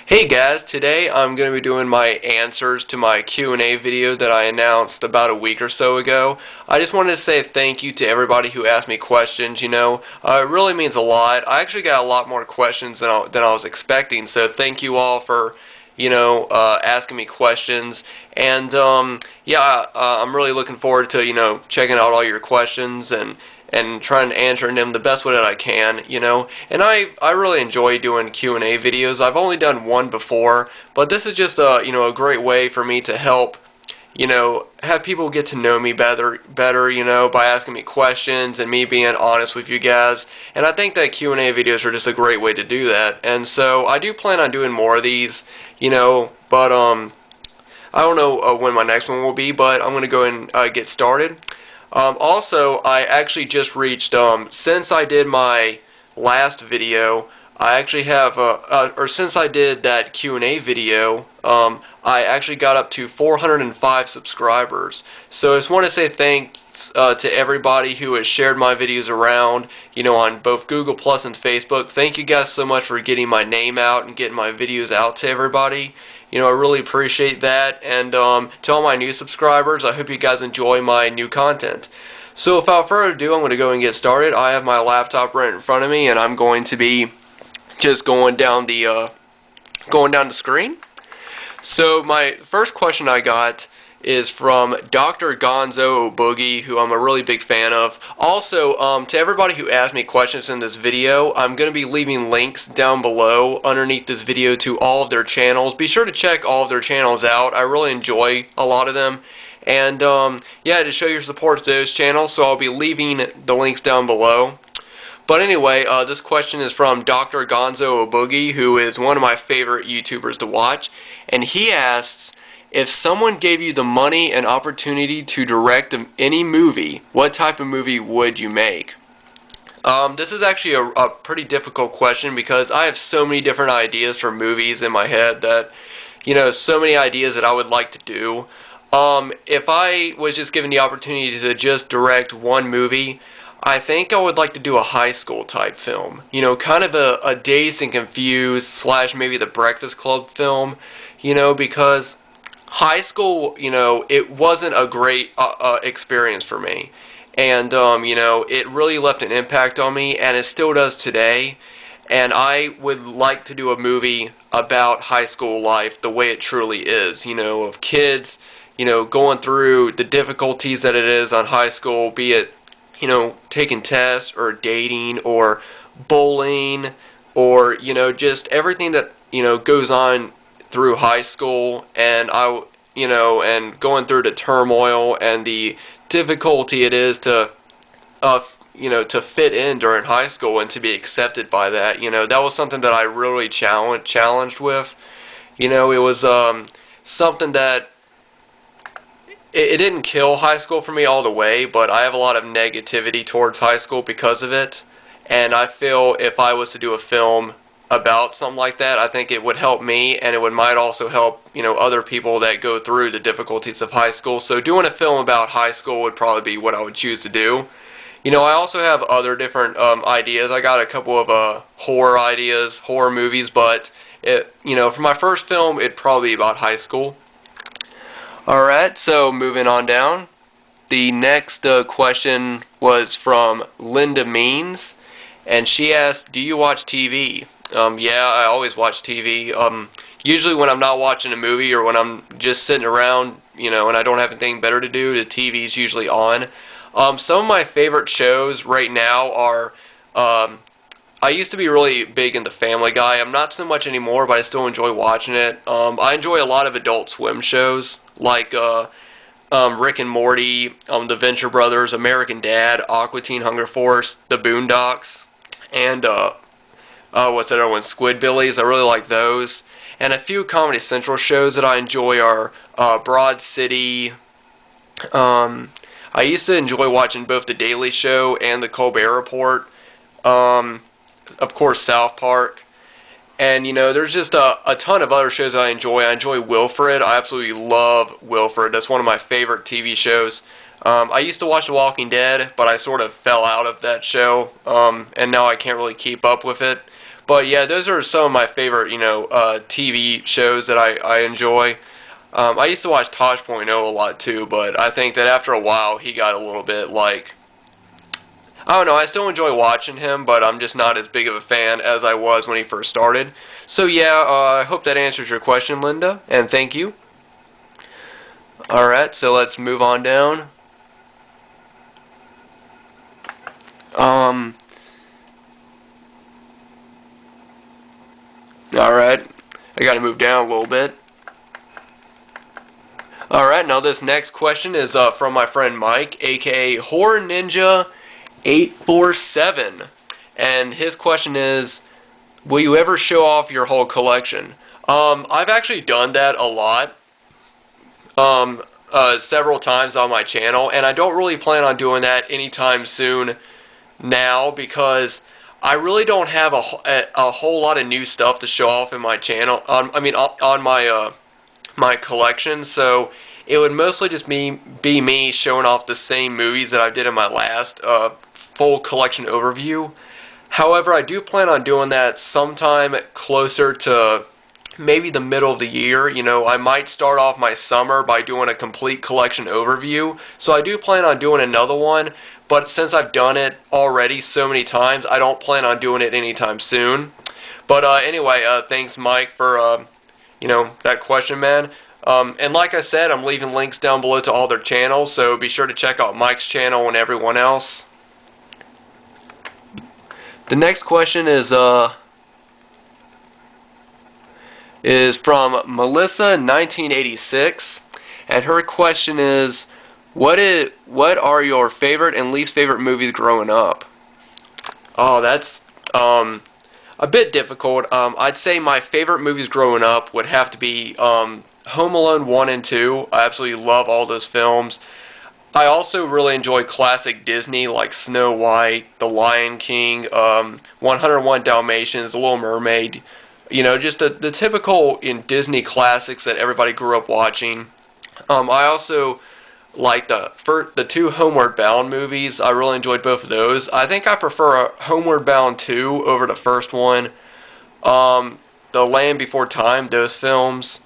Hey guys, today I'm going to be doing my answers to my Q&A video that I announced about a week or so ago. I just wanted to say thank you to everybody who asked me questions, it really means a lot. I actually got a lot more questions than I was expecting, so thank you all for, asking me questions. And, I'm really looking forward to, checking out all your questions and trying to answer them the best way that I can. And I really enjoy doing Q&A videos. I've only done one before, but this is just a great way for me to help, have people get to know me better, by asking me questions and me being honest with you guys. And I think that Q&A videos are just a great way to do that. And so I do plan on doing more of these, but I don't know when my next one will be, but I'm going to go and get started. Also, I actually just reached, since I did my last video, I actually have, or since I did that Q&A video, I actually got up to 405 subscribers. So I just want to say thanks to everybody who has shared my videos around, on both Google Plus and Facebook. Thank you guys so much for getting my name out and getting my videos out to everybody. I really appreciate that. And to all my new subscribers, I hope you guys enjoy my new content. So without further ado, I'm going to go and get started. I have my laptop right in front of me, and I'm going to be just going down the screen. So my first question I got is from Dr. Gonzo Boogie, who I'm a really big fan of. Also, to everybody who asked me questions in this video, I'm going to be leaving links down below underneath this video to all of their channels. Be sure to check all of their channels out. I really enjoy a lot of them. And to show your support to those channels, so I'll be leaving the links down below. But anyway, this question is from Dr. Gonzo Boogie, who is one of my favorite YouTubers to watch. And he asks, if someone gave you the money and opportunity to direct any movie, what type of movie would you make? This is actually a pretty difficult question because I have so many different ideas for movies in my head that, so many ideas that I would like to do. If I was just given the opportunity to just direct one movie, I think I would like to do a high school type film. Kind of a Dazed and Confused / maybe the Breakfast Club film, because high school, it wasn't a great experience for me. And, it really left an impact on me, and it still does today. And I would like to do a movie about high school life the way it truly is, of kids, going through the difficulties that it is on high school, be it, taking tests or dating or bullying or, just everything that, goes on through high school, and and going through the turmoil and the difficulty it is to, to fit in during high school and to be accepted by that. That was something that I really challenged with. It was something that it didn't kill high school for me all the way, but I have a lot of negativity towards high school because of it. And I feel if I was to do a film about something like that, I think it would help me, and might also help, other people that go through the difficulties of high school. So doing a film about high school would probably be what I would choose to do. I also have other different ideas. I got a couple of horror ideas, horror movies, but for my first film, it'd probably be about high school. Alright, so moving on down. The next question was from Linda Means, and she asked, do you watch TV? Yeah, I always watch TV. Usually when I'm not watching a movie or when I'm just sitting around, and I don't have anything better to do, the TV's usually on. Some of my favorite shows right now are, I used to be really big into Family Guy. I'm not so much anymore, but I still enjoy watching it. I enjoy a lot of Adult Swim shows, like Rick and Morty, the Venture Brothers, American Dad, Aqua Teen Hunger Force, The Boondocks, and what's that other one, Squidbillies. I really like those. And a few Comedy Central shows that I enjoy are Broad City. I used to enjoy watching both The Daily Show and The Colbert Report. Of course, South Park. And, there's just a ton of other shows I enjoy. I enjoy Wilfred. I absolutely love Wilfred. That's one of my favorite TV shows. I used to watch The Walking Dead, but I sort of fell out of that show, and now I can't really keep up with it. But yeah, those are some of my favorite, TV shows that I enjoy. I used to watch Tosh.0 a lot too, but I think that after a while he got a little bit like, I don't know, I still enjoy watching him, but I'm just not as big of a fan as I was when he first started. So yeah, I hope that answers your question, Linda, and thank you. Alright, so let's move on down. Alright, I gotta move down a little bit. Alright, now this next question is from my friend Mike, aka Horror Ninja 847, and his question is, will you ever show off your whole collection? I've actually done that a lot, several times on my channel, and I don't really plan on doing that anytime soon now, because I really don't have a whole lot of new stuff to show off in my channel, on my my collection, so it would mostly just be me showing off the same movies that I did in my last full collection overview. However, I do plan on doing that sometime closer to maybe the middle of the year. I might start off my summer by doing a complete collection overview, so I do plan on doing another one, but since I've done it already so many times, I don't plan on doing it anytime soon. But anyway, thanks Mike for that question, man. And like I said, I'm leaving links down below to all their channels, so be sure to check out Mike's channel and everyone else. The next question is from Melissa 1986, and her question is, what are your favorite and least favorite movies growing up? Oh, that's a bit difficult. I'd say my favorite movies growing up would have to be Home Alone 1 and 2. I absolutely love all those films. I also really enjoy classic Disney like Snow White, The Lion King, 101 Dalmatians, The Little Mermaid. Just the typical Disney classics that everybody grew up watching. I also like the two Homeward Bound movies. I really enjoyed both of those. I think I prefer Homeward Bound 2 over the first one. The Land Before Time, those films.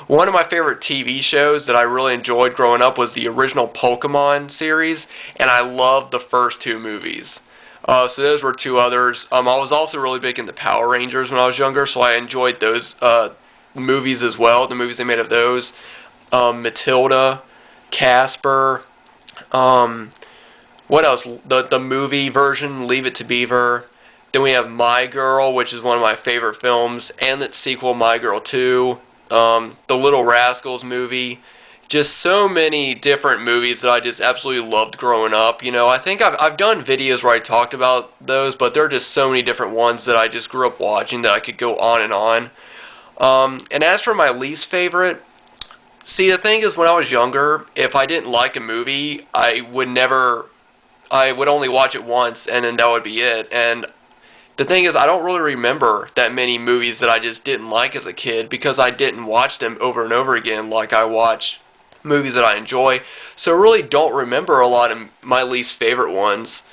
One of my favorite TV shows that I really enjoyed growing up was the original Pokemon series, and I loved the first two movies. So those were two others. I was also really big into Power Rangers when I was younger, so I enjoyed those movies as well, the movies they made of those. Matilda, Casper, what else? The movie version, Leave It to Beaver. Then we have My Girl, which is one of my favorite films, and the sequel, My Girl 2. The Little Rascals movie. Just so many different movies that I just absolutely loved growing up. I think I've done videos where I talked about those, but there are just so many different ones that I just grew up watching that I could go on and on. And as for my least favorite, see, the thing is, when I was younger, if I didn't like a movie, I would only watch it once, and then that would be it. And the thing is, I don't really remember that many movies that I just didn't like as a kid, because I didn't watch them over and over again like I watch movies that I enjoy. So I really don't remember a lot of my least favorite ones.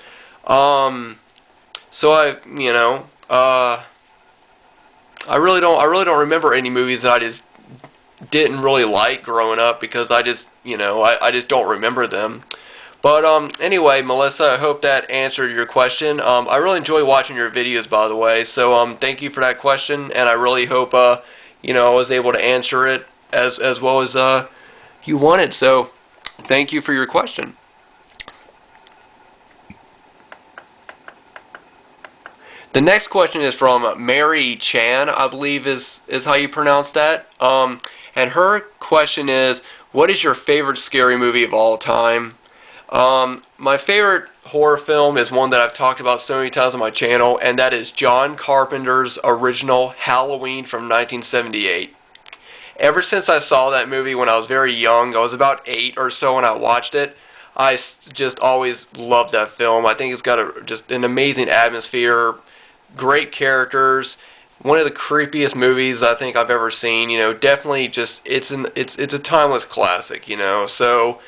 So I really don't remember any movies that I just didn't really like growing up, because I just don't remember them. But anyway, Melissa, I hope that answered your question. I really enjoy watching your videos, by the way. So thank you for that question, and I really hope I was able to answer it as well as you wanted. So thank you for your question. The next question is from Mary Chan, I believe is how you pronounce that. And her question is, what is your favorite scary movie of all time? My favorite horror film is one that I've talked about so many times on my channel, and that is John Carpenter's original Halloween from 1978. Ever since I saw that movie when I was very young, I was about 8 or so when I watched it, I just always loved that film. I think it's got just an amazing atmosphere, great characters, one of the creepiest movies I think I've ever seen. Definitely just it's a timeless classic. So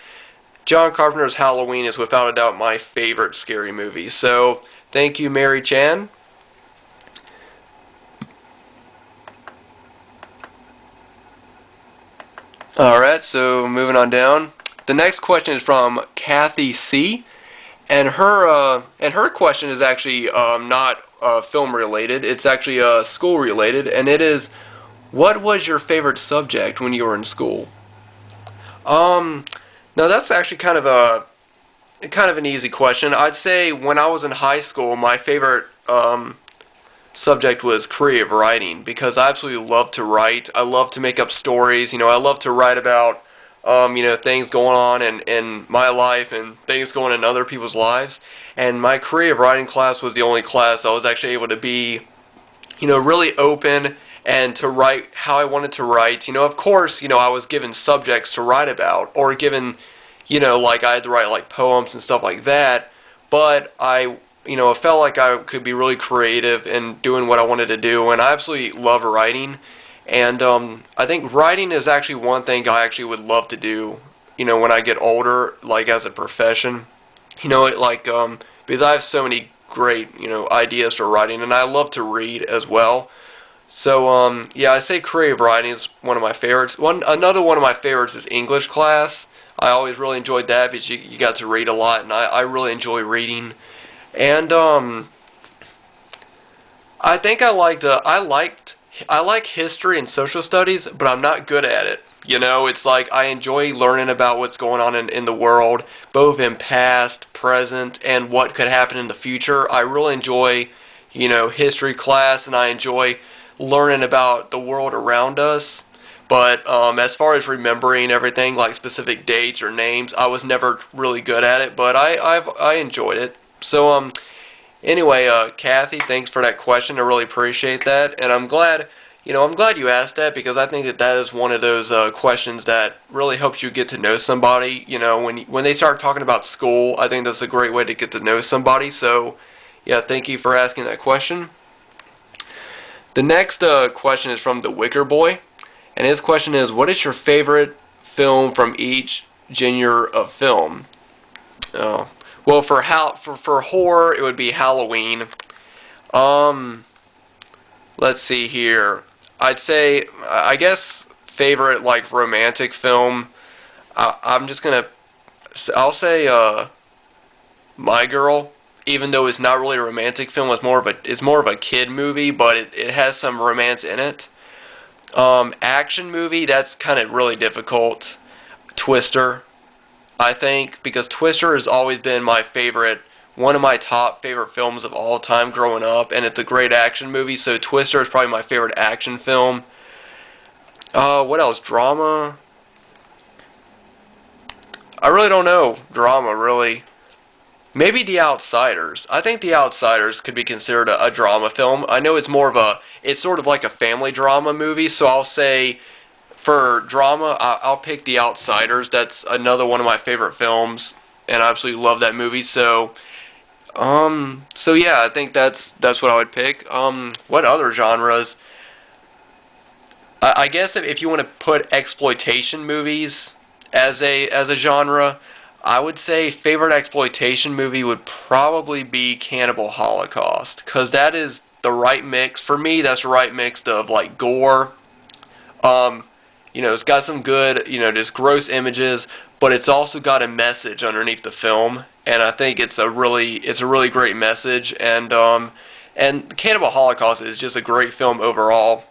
John Carpenter's Halloween is without a doubt my favorite scary movie. So thank you, Mary Chan. Alright, so moving on down. The next question is from Kathy C. And her question is actually not film related. It's actually school related, and it is, what was your favorite subject when you were in school? Um, now that's actually kind of an easy question. I'd say when I was in high school, my favorite subject was creative writing because I absolutely love to write. I love to make up stories. I love to write about things going on in my life and things going on in other people's lives. And my creative writing class was the only class I was actually able to be, really open and to write how I wanted to write. Of course, I was given subjects to write about or given, like I had to write like poems and stuff like that. But I felt like I could be really creative in doing what I wanted to do, and I absolutely love writing. And I think writing is actually one thing I actually would love to do, when I get older, like as a profession. Because I have so many great, ideas for writing, and I love to read as well. So, yeah, I say creative writing is one of my favorites. Another one of my favorites is English class. I always really enjoyed that because you got to read a lot, and I really enjoy reading. And I think I like history and social studies, but I'm not good at it. It's like I enjoy learning about what's going on in the world, both in past, present, and what could happen in the future. I really enjoy, history class, and I enjoy learning about the world around us. But as far as remembering everything, like specific dates or names, I was never really good at it, but I enjoyed it. So anyway, Kathy, thanks for that question. I really appreciate that, and I'm glad you asked that because I think that is one of those questions that really helps you get to know somebody. When they start talking about school, I think that's a great way to get to know somebody. So, yeah, thank you for asking that question. The next question is from the Wicker Boy, and his question is, what is your favorite film from each genre of film? Uh, well, for horror, it would be Halloween. Um, let's see here. I'd say, I guess, favorite like romantic film. I'm just gonna, I'll say, My Girl. Even though it's not really a romantic film, it's more of a kid movie, but it has some romance in it. Action movie, that's kind of really difficult. Twister, I think, because Twister has always been one of my top favorite films of all time growing up, and it's a great action movie, so Twister is probably my favorite action film. What else? Drama? I really don't know. Drama, really. Maybe The Outsiders. I think The Outsiders could be considered a drama film. I know it's sort of like a family drama movie, so I'll say for drama, I'll pick The Outsiders. That's another one of my favorite films, and I absolutely love that movie. So yeah, I think that's what I would pick. What other genres? I guess if you want to put exploitation movies as a genre, I would say favorite exploitation movie would probably be Cannibal Holocaust, cause that is the right mix for me. That's the right mix of like gore. Um, it's got some good, just gross images, but it's also got a message underneath the film, and I think it's a really great message. And Cannibal Holocaust is just a great film overall.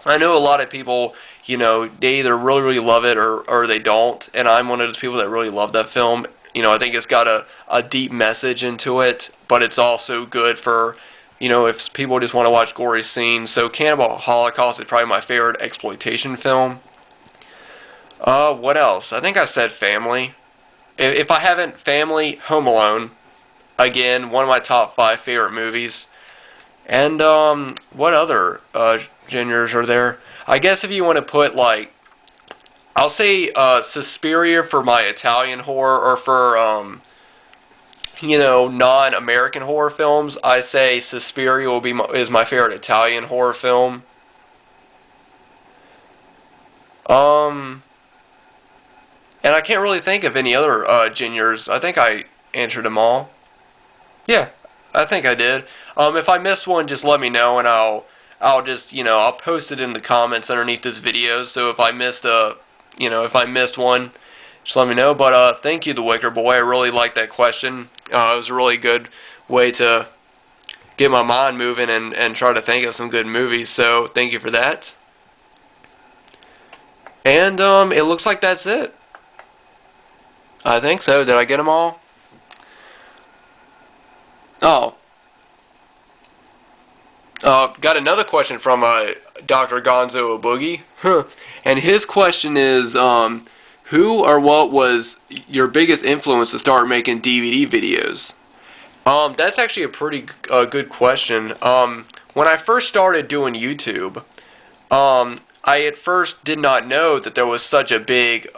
I know a lot of people, they either really, really love it or they don't, and I'm one of those people that really love that film. I think it's got a deep message into it, but it's also good for, if people just want to watch gory scenes. So Cannibal Holocaust is probably my favorite exploitation film. What else? I think I said family. If I haven't, family, Home Alone. Again, one of my top five favorite movies. And what other genres are there? I guess if you want to put like, I'll say Suspiria for my Italian horror, or for non-American horror films. I say Suspiria is my favorite Italian horror film. Um, and I can't really think of any other genres. I think I answered them all. Yeah, I think I did. If I missed one, just let me know, and I'll just I'll post it in the comments underneath this video. So if I missed if I missed one, just let me know. But thank you, The Wicker Boy. I really like that question. It was a really good way to get my mind moving and try to think of some good movies. So thank you for that. And it looks like that's it. I think so. Did I get them all? Oh. Got another question from Dr. Gonzo Boogie. And his question is, who or what was your biggest influence to start making DVD videos? That's actually a pretty good question. When I first started doing YouTube, I at first did not know that there was such a big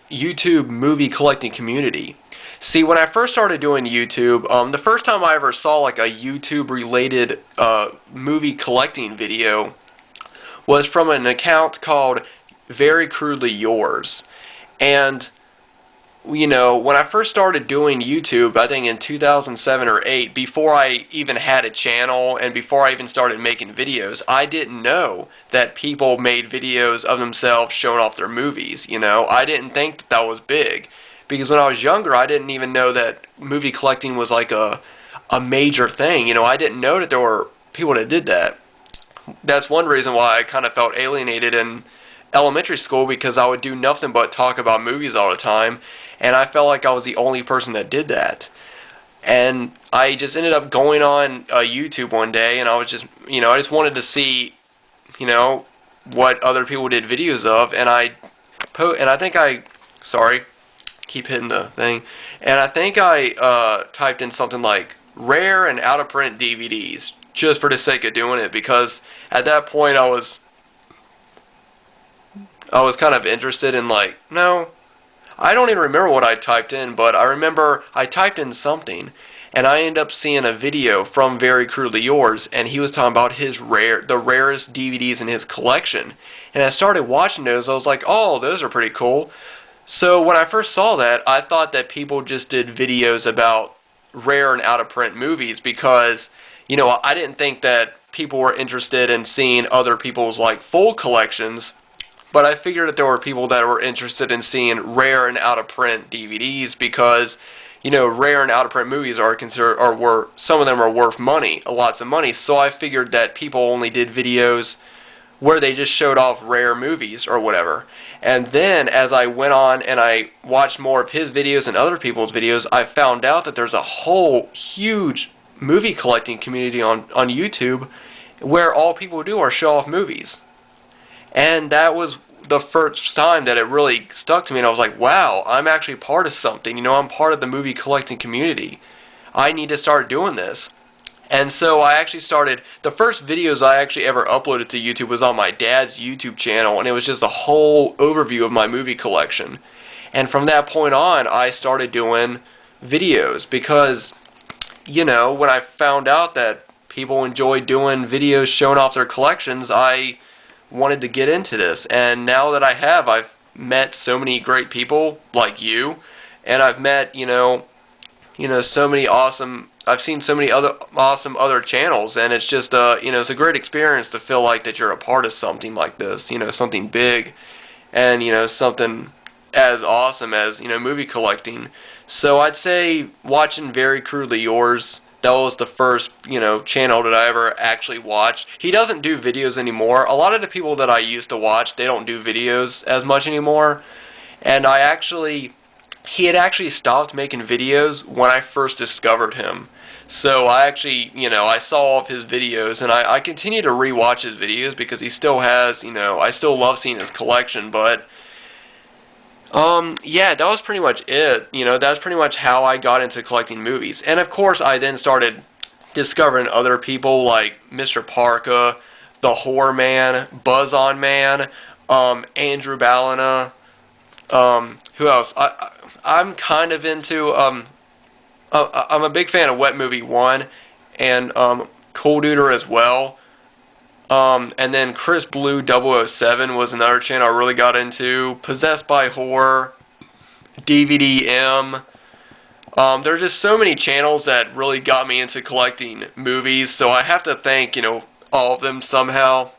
YouTube movie collecting community. See, when I first started doing YouTube, the first time I ever saw like a YouTube related movie collecting video was from an account called Very Crudely Yours. And when I first started doing YouTube, I think in 2007 or 8, before I even had a channel and before I even started making videos, I didn't know that people made videos of themselves showing off their movies. I didn't think that that was big. Because when I was younger, I didn't even know that movie collecting was like a major thing. I didn't know that there were people that did that. That's one reason why I kind of felt alienated in elementary school, because I would do nothing but talk about movies all the time. And I felt like I was the only person that did that. And I just ended up going on YouTube one day, and I was just, I just wanted to see, what other people did videos of. And I think sorry, keep hitting the thing. And I think I typed in something like rare and out of print DVDs, just for the sake of doing it, because at that point I was kind of interested in no. I don't even remember what I typed in, but I remember I typed in something, and I ended up seeing a video from Very Crudely Yours, and he was talking about the rarest DVDs in his collection. And I started watching those. I was like, oh, those are pretty cool. So when I first saw that, I thought that people just did videos about rare and out-of-print movies, because, I didn't think that people were interested in seeing other people's full collections. But I figured that there were people that were interested in seeing rare and out-of-print DVDs, because, rare and out-of-print movies are considered, some of them are worth money, lots of money. So I figured that people only did videos where they just showed off rare movies or whatever. And then as I went on and I watched more of his videos and other people's videos, I found out that there's a whole huge movie collecting community on YouTube where all people do are show off movies. And that was the first time that it really stuck to me, and I was like, wow, I'm actually part of something. I'm part of the movie collecting community. I need to start doing this. And so I actually started, the first videos I actually ever uploaded to YouTube was on my dad's YouTube channel, and it was just a whole overview of my movie collection. And from that point on, I started doing videos, because, when I found out that people enjoyed doing videos showing off their collections, I wanted to get into this. And now that I've met so many great people like you, and I've met so many awesome, I've seen so many other awesome other channels, and it's just it's a great experience to feel like that you're a part of something like this, something big, and something as awesome as movie collecting. So I'd say watching Very Crudely Yours, that was the first, channel that I ever actually watched. He doesn't do videos anymore. A lot of the people that I used to watch, they don't do videos as much anymore. And he had actually stopped making videos when I first discovered him. So I actually, I saw all of his videos, and I continue to rewatch his videos, because he still has, I still love seeing his collection. But yeah, that was pretty much it. That's pretty much how I got into collecting movies. And of course, I then started discovering other people like Mr. Parka, The Horror Man, Buzz On Man, Andrew Ballina, who else? I'm kind of into, I'm a big fan of Wet Movie 1, and Cool Duder as well. And then Chris Blue 007 was another channel I really got into. Possessed by Horror, DVD M. There's just so many channels that really got me into collecting movies, so I have to thank, all of them somehow.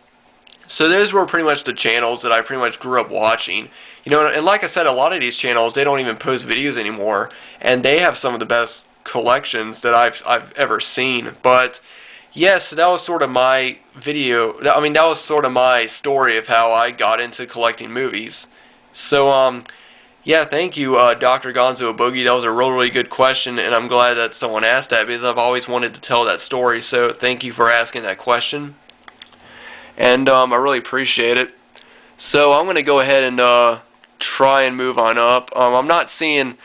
So those were pretty much the channels that I pretty much grew up watching. You know, and like I said, a lot of these channels, they don't even post videos anymore, and they have some of the best collections that I've ever seen. But yes, that was sort of my video. I mean, that was sort of my story of how I got into collecting movies. So yeah, thank you, Dr. Gonzo Boogie. That was a really good question, and I'm glad that someone asked that because I've always wanted to tell that story. So thank you for asking that question, and I really appreciate it. So I'm going to go ahead and try and move on up. I'm not seeing